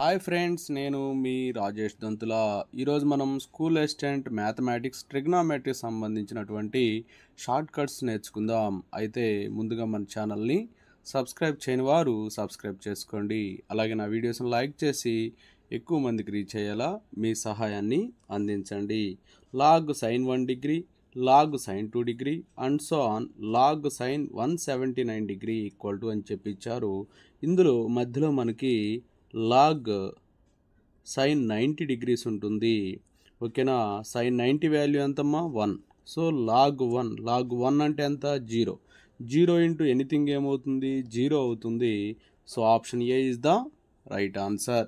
Hi friends, నేను మీ రాజేష్ దంతుల. ఈరోజు మనం స్కూల్ అసిస్టెంట్ మ్యాథమెటిక్స్ ట్రిగ్నామెట్రీ సంబంధించినటువంటి షార్ట్ కట్స్ నేర్చుకుందాం. అయితే ముందుగా మన ఛానల్ని సబ్స్క్రైబ్ చేయని వారు సబ్స్క్రైబ్ చేసుకోండి. అలాగే నా వీడియోస్ని లైక్ చేసి ఎక్కువ మందికి రీచ్ అయ్యేలా మీ సహాయాన్ని అందించండి. Log sine 1 degree, log sine 2 degree and so on log sine 179 degree equal to అని చెప్పి ఇచ్చారు. ఇందులో మధ్యలో మనకి లాగ్ సైన్ 90 డిగ్రీస్ ఉంటుంది. ఓకేనా? సైన్ 90 వాల్యూ ఎంతమ్మా? 1. సో లాగ్ 1 అంటే ఎంత? 0. 0 ఇంటూ ఎనీథింగ్ ఏమవుతుంది? 0 అవుతుంది. So option A is the right answer.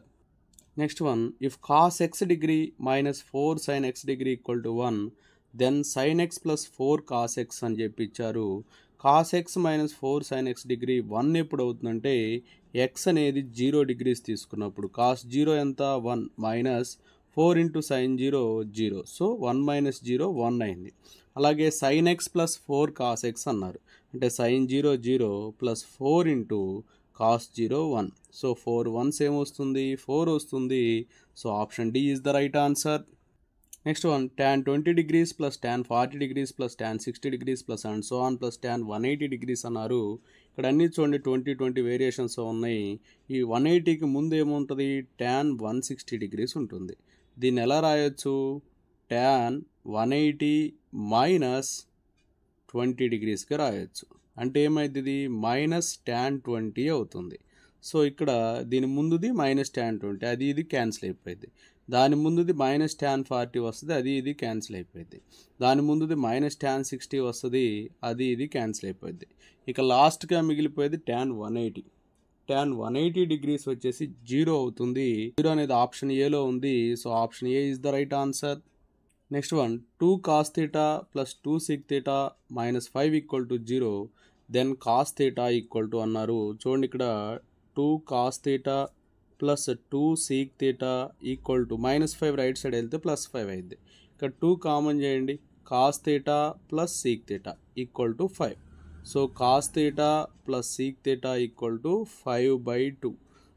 Next one, if cos x degree minus 4 sine x degree equal to 1 then sine x plus 4 cos x అని చెప్పి ఇచ్చారు. Cos x minus 4 sine x degree 1 ఎప్పుడు అవుతుందంటే X అనేది 0 degrees తీసుకున్నప్పుడు. Cos 0 ఎంత? 1 minus 4 into sine 0 0. So 1 minus 0 1 అయింది. అలాగే sine x plus 4 cos x అన్నారు. అంటే sine 0 0 plus 4 into cos 0 1. So 4 1s ఏమొస్తుంది? 4 వస్తుంది. So option D is the right answer. Next one, tan 20 degrees plus tan 40 degrees plus tan 60 degrees plus and so on plus tan 180 degrees అన్నారు. ఇక్కడ అన్ని చూడండి 20 variations ఉన్నాయి. ఈ 180కి ముందు ఏముంటుంది? tan 160 డిగ్రీస్ ఉంటుంది. దీన్ని ఎలా రాయొచ్చు? tan 180 మైనస్ 20 డిగ్రీస్గా రాయొచ్చు. అంటే ఏమైంది? మైనస్ tan 20 అవుతుంది. సో ఇక్కడ దీని ముందుది మైనస్ tan 20, అది ఇది క్యాన్సిల్ అయిపోయింది. దాని ముందుది మైనస్ tan 40 వస్తుంది, అది ఇది క్యాన్సిల్ అయిపోయింది. దాని ముందుది మైనస్ tan 60 వస్తుంది, అది ఇది క్యాన్సిల్ అయిపోయింది. ఇక లాస్ట్గా మిగిలిపోయేది tan 180. tan 180 డిగ్రీస్ వచ్చేసి 0 అవుతుంది. 0 అనేది ఆప్షన్ ఏలో ఉంది. So option A is the right answer. Next one, 2 cos theta plus 2 sec theta minus 5 equal to 0 then cos theta equal to అన్నారు. చూడండి ఇక్కడ 2 cos theta plus 2 sec theta equal to -5 right side వెళ్తే +5 అయింది. ఇక్కడ 2 common చేయండి. cos theta plus sec theta equal to 5. So cos theta plus sec theta equal to 5/2.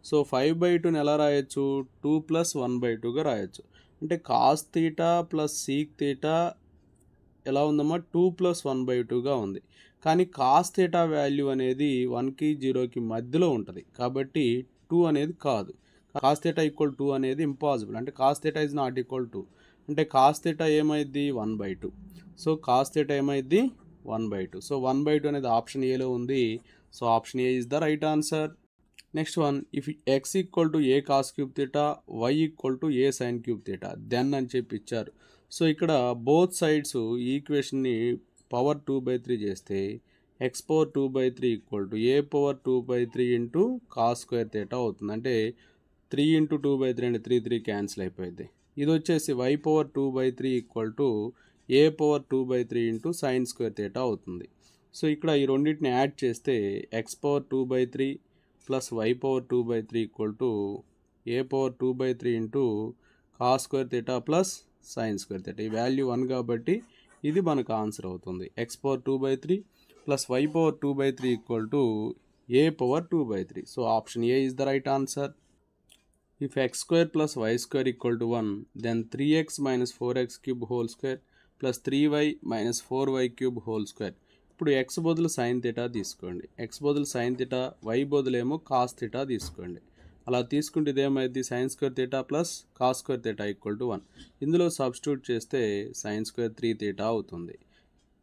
So 5/2ని ఎలా రాయొచ్చు? 2 plus 1/2గా రాయొచ్చు. అంటే cos theta plus seek theta ఎలా ఉందమ్మా? 2 ప్లస్ 1/2గా ఉంది. కానీ కాస్ థీటా వాల్యూ అనేది 1కి 0కి మధ్యలో ఉంటుంది. కాబట్టి 2 అనేది కాదు. కాస్ థీటా ఈక్వల్ 2 అనేది ఇంపాసిబుల్. అంటే cos theta is not equal 2. అంటే కాస్ థీటా ఏమైంది? 1/2. సో కాస్ థీటా ఏమైంది? 1/2. సో 1/2 అనేది ఆప్షన్ ఏలో ఉంది. So option A is the right answer. Next one, if x equal to a cos cube theta y equal to a sine cube theta then అని చెప్పి ఇచ్చారు. So ఇక్కడ బోత్ సైడ్స్ ఈ ఈక్వేషన్ని పవర్ 2/3 చేస్తే x power 2/3 equal to a power 2/3 into cos square theta అవుతుంది. అంటే 3 into 2/3 అంటే 3 క్యాన్సిల్ అయిపోయింది. ఇది వచ్చేసి y power 2/3 equal to a power 2/3 into sine square theta అవుతుంది. సో ఇక్కడ ఈ రెండింటిని యాడ్ చేస్తే x power 2/3 plus y power 2/3 equal to a power 2/3 into cos square theta plus sine square theta. ఈ వాల్యూ 1 కాబట్టి ఇది మనకు ఆన్సర్ అవుతుంది. X power 2/3 plus y power 2/3 equal to a power 2/3. So option A is the right answer. If x square plus y square equal to 1 then 3x minus 4x cube whole square plus 3y minus 4y cube whole square. ఇప్పుడు x బదులు sine theta తీసుకోండి. X బదులు sine theta, y బదులేమో cos theta తీసుకోండి. అలా తీసుకుంటే ఇదేమైంది? Sine square theta plus cos square theta equal to 1. ఇందులో సబ్స్టిట్యూట్ చేస్తే సైన్ స్క్వేర్ 3 థీటా అవుతుంది.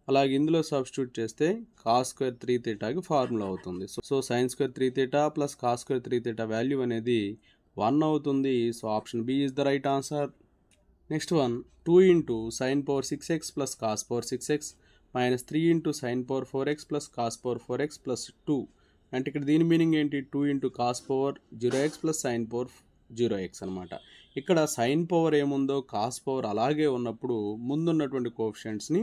అలాగే ఇందులో సబ్స్టిట్యూట్ చేస్తే కాస్ స్క్వేర్ 3 థీటాకి ఫార్ములా అవుతుంది. So sine square 3 theta plus cos square 3 theta value అనేది 1 అవుతుంది. So option B is the right answer. Next one, 2 into sine power 6x plus cos power 6x minus 3 into sine power 4x plus cos power 4x plus 2. అంటే ఇక్కడ దీని meaning ఏంటి? 2 into cos power 0x plus sine power 0x అనమాట. ఇక్కడ sine power ఏముందో cos power అలాగే ఉన్నప్పుడు ముందున్నటువంటి కోఎఫిషియంట్స్ని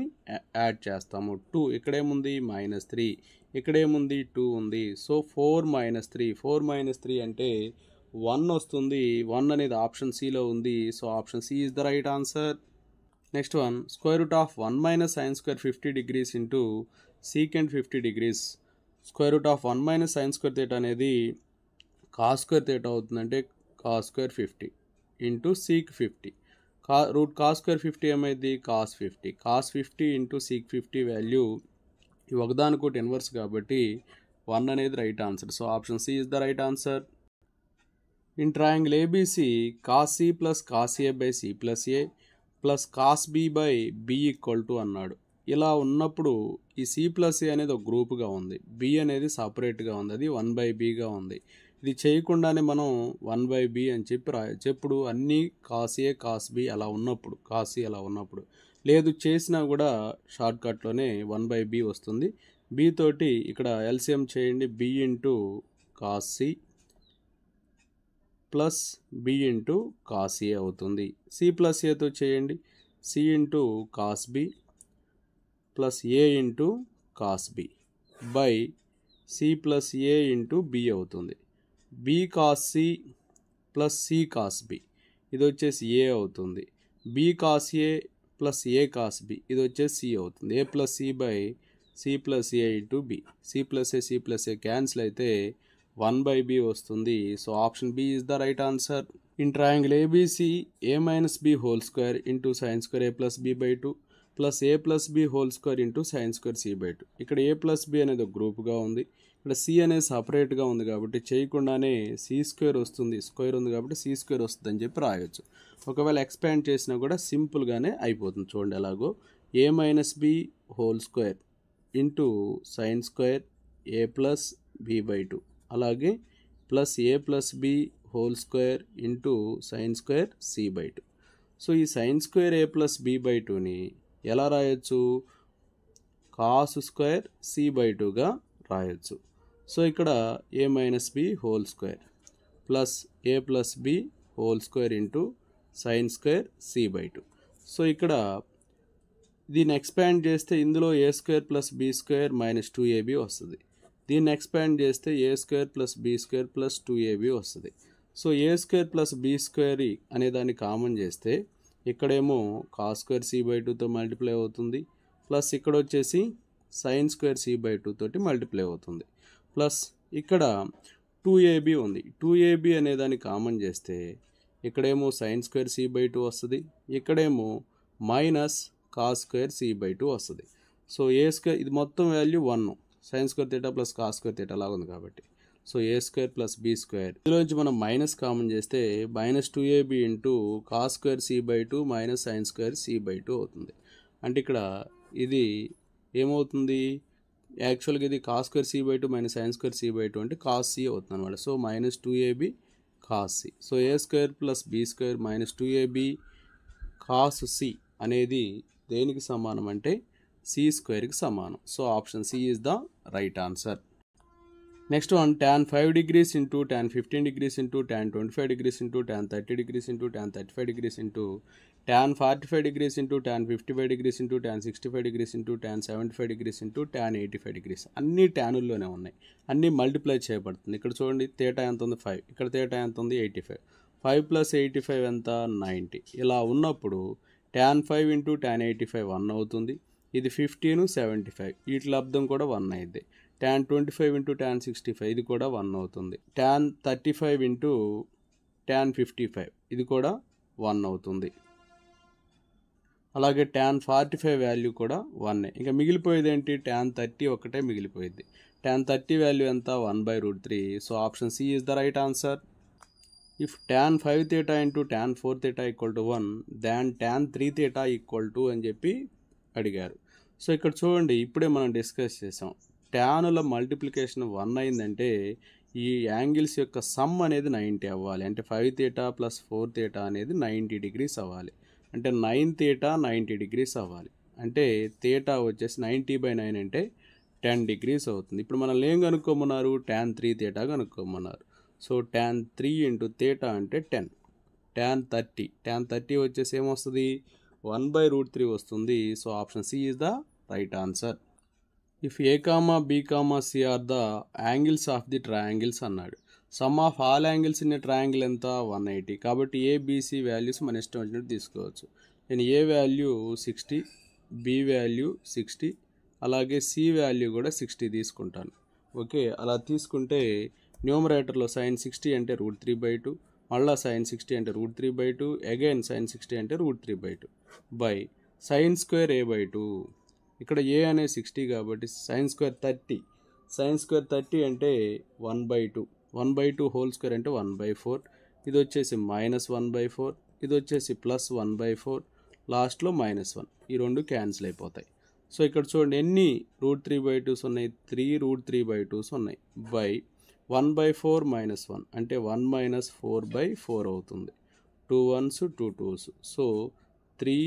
యాడ్ చేస్తాము. 2 ఇక్కడేముంది? -3. ఇక్కడేముంది? 2 ఉంది. సో 4 - 3 అంటే 1 వస్తుంది. 1 అనేది ఆప్షన్ సిలో ఉంది. So option C is the right answer. Next one, square root of 1 minus sine square 50 degrees into secant 50 degrees. Square root of 1 minus sine square theta అనేది కాస్ స్క్వేర్ థీటా అవుతుంది. అంటే cos square 50 into sec 50 root cos square 50 ఏమైంది cos 50 into sec 50 value ఒకదానికోటి inverse కాబట్టి 1 అనేది right answer. So option C is the right answer. In triangle ABC cos C plus cos A by C plus A plus cos B by B equal to అన్నాడు. ఇలా ఉన్నప్పుడు ఈ C plus ఏ అనేది ఒక గ్రూప్గా ఉంది, బి అనేది సపరేట్గా ఉంది, అది 1/bగా ఉంది. ఇది చేయకుండానే మనం 1/b అని చెప్పి రాయొచ్చు. ఎప్పుడు అన్నీ కాస్ ఏ కాస్ బి అలా ఉన్నప్పుడు, కాస్ సి అలా ఉన్నప్పుడు. లేదు చేసినా కూడా షార్ట్కట్లోనే 1/b వస్తుంది. బి తోటి ఇక్కడ ఎల్సిఎం చేయండి, B into cos C plus B into cos A అవుతుంది. సి ప్లస్ ఏతో చేయండి, C into cos B plus A into cos B by C plus A into B అవుతుంది. B cos C plus C cos B ఇది వచ్చేసి A అవుతుంది. B cos A plus A cos B ఇది వచ్చేసి C అవుతుంది. A plus C by C plus A into B. C plus A cancel అయితే 1/b వస్తుంది. So option B is the right answer. In triangle ABC A minus B whole square into sine square A plus B by 2 plus A plus B whole square into sine square C by 2. ఇక్కడ ఏ plus B అనేది ఒక గ్రూప్గా ఉంది, ఇక్కడ C అనేది సపరేట్గా ఉంది కాబట్టి చేయకుండానే సి స్క్వేర్ వస్తుంది, స్క్వేర్ ఉంది కాబట్టి సి స్క్వేర్ వస్తుంది అని చెప్పి రాయొచ్చు. ఒకవేళ ఎక్స్పాండ్ చేసినా కూడా సింపుల్గానే అయిపోతుంది. చూడండి ఎలాగో A minus B whole square into sine square A plus B by 2 అలాగే plus A plus B whole square into sine square C by 2. So ఈ sine square A plus B by 2ని ఎలా రాయొచ్చు, కాస్ స్క్వేర్ సి బై 2గా రాయొచ్చు. So ఇక్కడ A minus B whole square plus A plus B whole square into sine square C by 2. So ఇక్కడ దీన్ని expand చేస్తే ఇందులో A square plus B square minus 2ab వస్తుంది. దీన్ని ఎక్స్పాండ్ చేస్తే A square plus B square plus 2ab వస్తుంది. So A square plus B square అనే దాన్ని కామన్ చేస్తే ఇక్కడేమో కాస్ స్క్వేర్ సి బై 2తో మల్టిప్లై అవుతుంది, ప్లస్ ఇక్కడ వచ్చేసి సైన్ స్క్వేర్ సి బై 2 తోటి మల్టిప్లై అవుతుంది, ప్లస్ ఇక్కడ 2ab ఉంది. 2ab అనే దాన్ని కామన్ చేస్తే ఇక్కడేమో సైన్ స్క్వేర్ సి బై 2 వస్తుంది, ఇక్కడేమో minus cos square C by 2 వస్తుంది. సో ఏ స్క్వేర్ ఇది మొత్తం value 1, sine square theta plus cos square theta లాగా ఉంది కాబట్టి. So A square plus B square ఇందులోంచి మనం మైనస్ కామన్ చేస్తే minus 2ab into cos square C by 2 minus sine square C by 2 అవుతుంది. అంటే ఇక్కడ ఇది ఏమవుతుంది, యాక్చువల్గా ఇది cos square C by 2 minus sine square C by 2 అంటే కాస్ సి అవుతుంది అనమాట. So minus 2ab cos C. So A square plus B square minus 2ab cos C అనేది దేనికి సమానం అంటే సి స్క్వేర్కి సమానం. So option C is the right answer. Next one tan 5 degrees into tan 15 degrees into tan 25 degrees into tan 30 degrees into tan 35 degrees into tan 45 degrees into tan 55 degrees into tan 65 degrees into tan 75 degrees into tan 85 degrees. అన్ని ట్యానుల్లోనే ఉన్నాయి, అన్నీ multiply చేయబడుతుంది. ఇక్కడ చూడండి తేటా ఎంత ఉంది 5, ఇక్కడ తేటా ఎంత ఉంది 85. 5 ప్లస్ 85 ఎంత 90. ఇలా ఉన్నప్పుడు tan 5 ఇంటూ tan 85 1 అవుతుంది. ఇది 15 75 వీటి లబ్ధం కూడా 1 అయింది. tan 25 ఇంటూ tan 65 ఇది కూడా 1 అవుతుంది. tan 35 ఇంటూ tan 55 ఇది కూడా 1 అవుతుంది. అలాగే tan 45 వాల్యూ కూడా 1. ఇంకా మిగిలిపోయేది ఏంటి, tan 30 ఒకటే మిగిలిపోయింది. tan 30 వాల్యూ ఎంత 1/√3. So option C is the right answer. If tan 5 theta into tan 4 theta equal to 1 than tan 3 theta equal to అని చెప్పి అడిగారు. సో ఇక్కడ చూడండి ఇప్పుడే మనం డిస్కస్ చేసాం, ట్యానుల మల్టిప్లికేషన్ 1 అయిందంటే ఈ యాంగిల్స్ యొక్క సమ్ అనేది 90 అవ్వాలి. అంటే 5 theta ప్లస్ 4 theta అనేది 90 degrees అవ్వాలి. అంటే 9 theta 90 degrees అవ్వాలి. అంటే theta వచ్చేసి 90/9 అంటే 10 degrees అవుతుంది. ఇప్పుడు మనల్ని ఏం కనుక్కోమన్నారు, tan 3 theta కనుక్కోమన్నారు. సో tan 3 ఇంటూ theta అంటే 10. tan 30 వచ్చేసి ఏమొస్తుంది 1/√3 వస్తుంది. So option C is the right answer. If A comma B comma C are the angles of the triangles అన్నాడు. Sum of all angles in triangle ఎంత 180. కాబట్టి ABC values మన ఇష్టం వచ్చినట్టు తీసుకోవచ్చు. నేను ఏ వాల్యూ 60, బి వాల్యూ 60, అలాగే సి వాల్యూ కూడా 60 తీసుకుంటాను. ఓకే, అలా తీసుకుంటే న్యూమరేటర్లో sin 60 అంటే √3/2, మళ్ళీ sin 60 అంటే √3/2, అగైన్ sin 60 అంటే √3/2 బై sin స్క్వేర్ a/2. ఇక్కడ a అనేది 60 కాబట్టి sin స్క్వేర్ 30. sin స్క్వేర్ 30 అంటే 1/2. 1/2 హోల్ స్క్వేర్ అంటే 1/4. ఇది వచ్చేసి -1/4, ఇది వచ్చేసి +1/4, లాస్ట్లో -1. ఈ రెండు క్యాన్సిల్ అయిపోతాయి. సో ఇక్కడ చూడండి ఎన్ని √3/2s ఉన్నాయి, 3 √3/2s ఉన్నాయి బై 1/4 -1 అంటే 1 - 4/4 అవుతుంది. 2 1s 2 2s. సో 3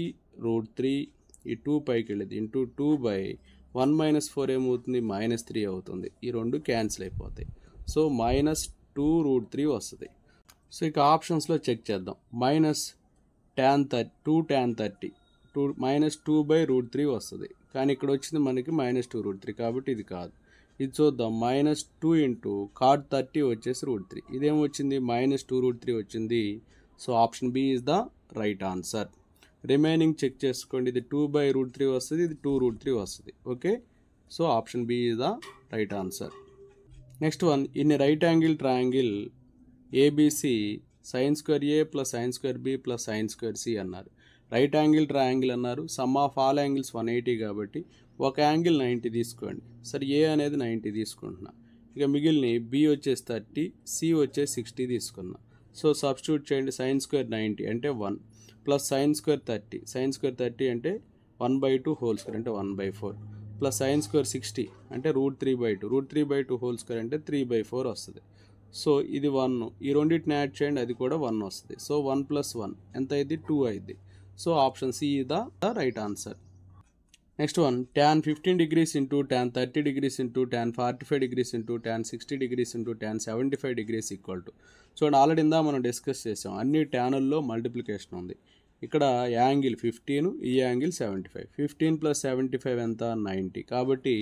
√3 ఈ 2 పైకి వెళ్ళేది ఇంటూ 2 బై 1 - 4 ఏమవుతుంది, -3 అవుతుంది. ఈ రెండు క్యాన్సిల్ అయిపోతాయి. సో -2 √3 వస్తుంది. సో ఇక ఆప్షన్స్లో చెక్ చేద్దాం. -2 tan 30 -2/√3 వస్తుంది. కానీ ఇక్కడ వచ్చింది మనకి -2 √3 కాబట్టి ఇది కాదు. ఇది చూద్దాం. -2 × cot 30 వచ్చేసి √3. ఇదేమొచ్చింది, -2 √3 వచ్చింది. So option B is the right answer. Remaining check చేసుకోండి. ఇది 2/√3 వస్తుంది, ఇది 2 √3 వస్తుంది. Okay, so option B is the right answer. Next one, in right angle triangle ABC sin square A plus sin square B plus sin square C అన్నారు. Right angle triangle అన్నారు. Sum of all angles 180 కాబట్టి ఒక angle 90 తీసుకోండి. సరే ఏ అనేది 90 తీసుకుంటున్నా. ఇక మిగిలిన బి వచ్చేసి 30, సి వచ్చేసి 60 తీసుకున్నా. సో సబ్స్టిట్యూట్ చేయండి. sin స్క్వేర్ 90 అంటే 1 plus sin square 30. sin square 30 అంటే 1/2 హోల్ స్క్వేర్ అంటే 1/4 ప్లస్ sin స్క్వేర్ 60 అంటే √3/2. √3/2 హోల్ స్క్వేర్ అంటే 3/4 వస్తుంది. సో ఇది 1. ఈ రెండింటిని యాడ్ చేయండి, అది కూడా 1 వస్తుంది. సో 1 + 1 ఎంత అయింది, 2 అయింది. So option C is the right answer. Next one, tan 15 degrees into tan 30 degrees into tan 45 degrees into tan 60 degrees into tan 75 degrees equal to. చూడండి ఆల్రెడీ ఇందా మనం డిస్కస్ చేసాం. అన్ని ట్యానుల్లో మల్టిప్లికేషన్ ఉంది. ఇక్కడ యాంగిల్ 15, ఈ యాంగిల్ 75. 15 + 75 ఎంత, 90. కాబట్టి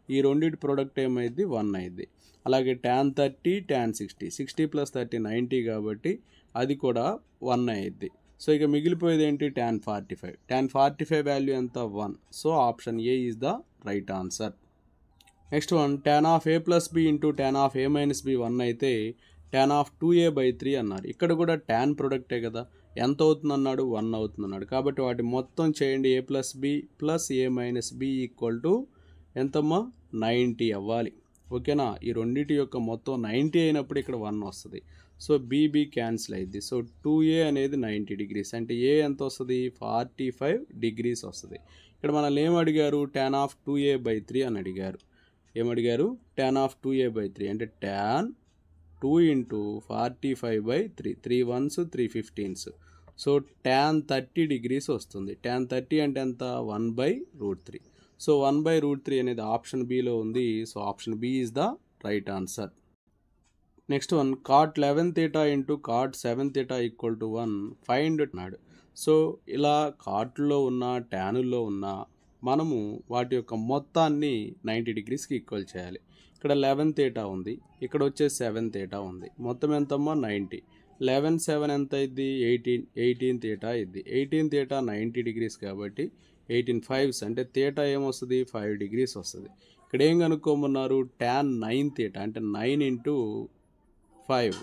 ఈ రెండింటి ప్రోడక్ట్ ఏమైంది, 1 అయింది. అలాగే tan 30 tan 60, 60 + 30 90 కాబట్టి అది కూడా 1 అయింది. సో ఇక మిగిలిపోయేది ఏంటి, tan 45. tan 45 వాల్యూ ఎంత, 1. So option A is the right answer. Next one, tan of a + b into tan of a - b 1 అయితే tan ఆఫ్ 2a/3 అన్నారు. ఇక్కడ కూడా tan ప్రొడక్టే కదా, ఎంత అవుతుంది అన్నాడు, 1 అవుతుంది అన్నాడు. కాబట్టి వాటి మొత్తం చేయండి. a + b plus a - b equal to ఎంతమ్మా, 90 అవ్వాలి. ఓకేనా, ఈ రెండింటి యొక్క మొత్తం 90 అయినప్పుడు ఇక్కడ 1 వస్తుంది. సో బీబీ క్యాన్సిల్ అయింది. సో 2a అనేది 90 degrees అంటే ఏ ఎంత వస్తుంది, 45 degrees వస్తుంది. ఇక్కడ మనల్ని ఏం అడిగారు, tan ఆఫ్ 2a/3 అని అడిగారు. ఏమడిగారు, tan ఆఫ్ 2a/3 అంటే tan 2 × 45/3, 3 1s 3 15s. So tan 30 degrees వస్తుంది. tan 30 అంటే ఎంత, 1/√3. సో 1/√3 అనేది ఆప్షన్ బిలో ఉంది. So option B is the right answer. Next one, cot 11 theta into cot 7 theta equal to 1 find అన్నాడు. సో ఇలా కాట్లో ఉన్న ట్యానుల్లో ఉన్న మనము వాటి యొక్క మొత్తాన్ని 90 degreesకి ఈక్వల్ చేయాలి. ఇక్కడ 11 theta ఉంది, ఇక్కడ వచ్చేసి 7 theta ఉంది. మొత్తం ఎంతమ్మా, 90. 11 7 ఎంత అయింది, 18 theta అయింది. 18 theta 90 degrees కాబట్టి 18 5s అంటే theta ఏమొస్తుంది, 5 degrees వస్తుంది. ఇక్కడ ఏం కనుక్కోమన్నారు, tan 9 theta అంటే 9 × 5.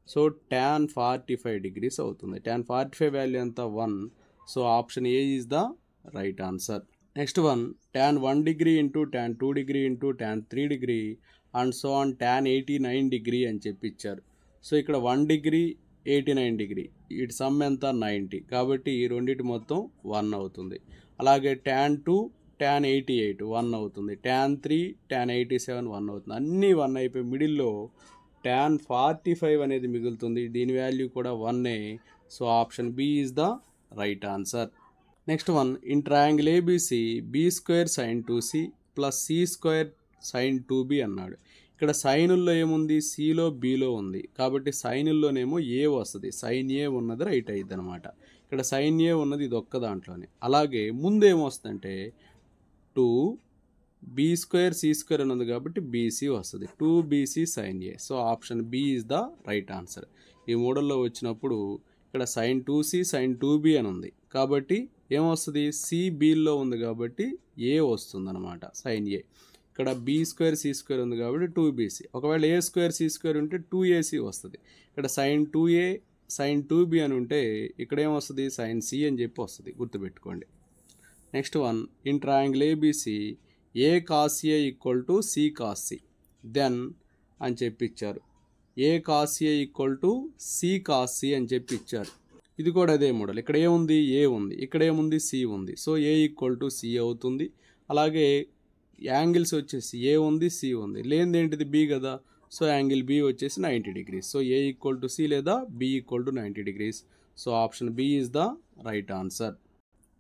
సో tan 45 degrees అవుతుంది. tan 45 వాల్యూ ఎంత, 1. So option A is the right answer. Next one, tan 1 degree into tan 2 degree into tan 3 degree and so on tan 89 degree అని చెప్పి ఇచ్చారు. సో ఇక్కడ 1 degree 89 degree ఇటు some ఎంత, 90. కాబట్టి ఈ రెండింటి మొత్తం 1 అవుతుంది. అలాగే tan 2 tan 88 1 అవుతుంది. tan 3 tan 87 1 అవుతుంది. అన్నీ 1 అయిపోయి మిడిల్లో tan 45 అనేది మిగులుతుంది. దీని వాల్యూ కూడా 1. So option B is the right answer. Next one, in triangle ABC b² sin 2c plus c² sin 2b అన్నాడు. ఇక్కడ సైనుల్లో ఏముంది, సిలో బిలో ఉంది. కాబట్టి సైనుల్లోనేమో ఏ వస్తుంది, sin a ఉన్నది రైట్ అయ్యిద్ది అనమాట. ఇక్కడ sin a ఉన్నది ఇది ఒక్క దాంట్లోనే. అలాగే ముందేమొస్తుందంటే 2b² c² అని ఉంది కాబట్టి బీసీ వస్తుంది. 2bc sin a. So option B is the right answer. ఈ మోడల్లో వచ్చినప్పుడు ఇక్కడ sin 2c sin 2b అని ఉంది కాబట్టి ఏమొస్తుంది, సిబిలో ఉంది కాబట్టి ఏ వస్తుంది అనమాట, sin a. ఇక్కడ b² c² ఉంది కాబట్టి 2bc. ఒకవేళ a² c² ఉంటే 2ac వస్తుంది. ఇక్కడ sin 2a sin 2b అని ఉంటే ఇక్కడ ఏమొస్తుంది sin c అని చెప్పి వస్తుంది, గుర్తుపెట్టుకోండి. Next one, in triangle ABC A cos A equal to C cos C then అని చెప్పి ఇచ్చారు. A cos A equal to C cos C అని చెప్పి ఇచ్చారు. ఇది కూడా అదే మోడల్. ఇక్కడ ఏముంది, ఏ ఉంది, ఇక్కడ ఏముంది, సి ఉంది. So A equal to C అవుతుంది. అలాగే యాంగిల్స్ వచ్చేసి ఏ ఉంది, సి ఉంది, లేనిది ఏంటిది, బి కదా. సో యాంగిల్ బి వచ్చేసి 90 degrees. So A equal to C లేదా B equal to 90 degrees. So option B is the right answer.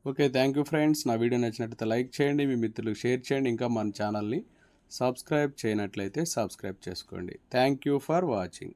Okay, thank you friends. నా వీడియో నచ్చినట్లయితే లైక్ చేయండి, మీ మిత్రులకు షేర్ చేయండి. ఇంకా మన ఛానల్ని సబ్స్క్రైబ్ చేయనట్లయితే సబ్స్క్రైబ్ చేసుకోండి. Thank you for watching.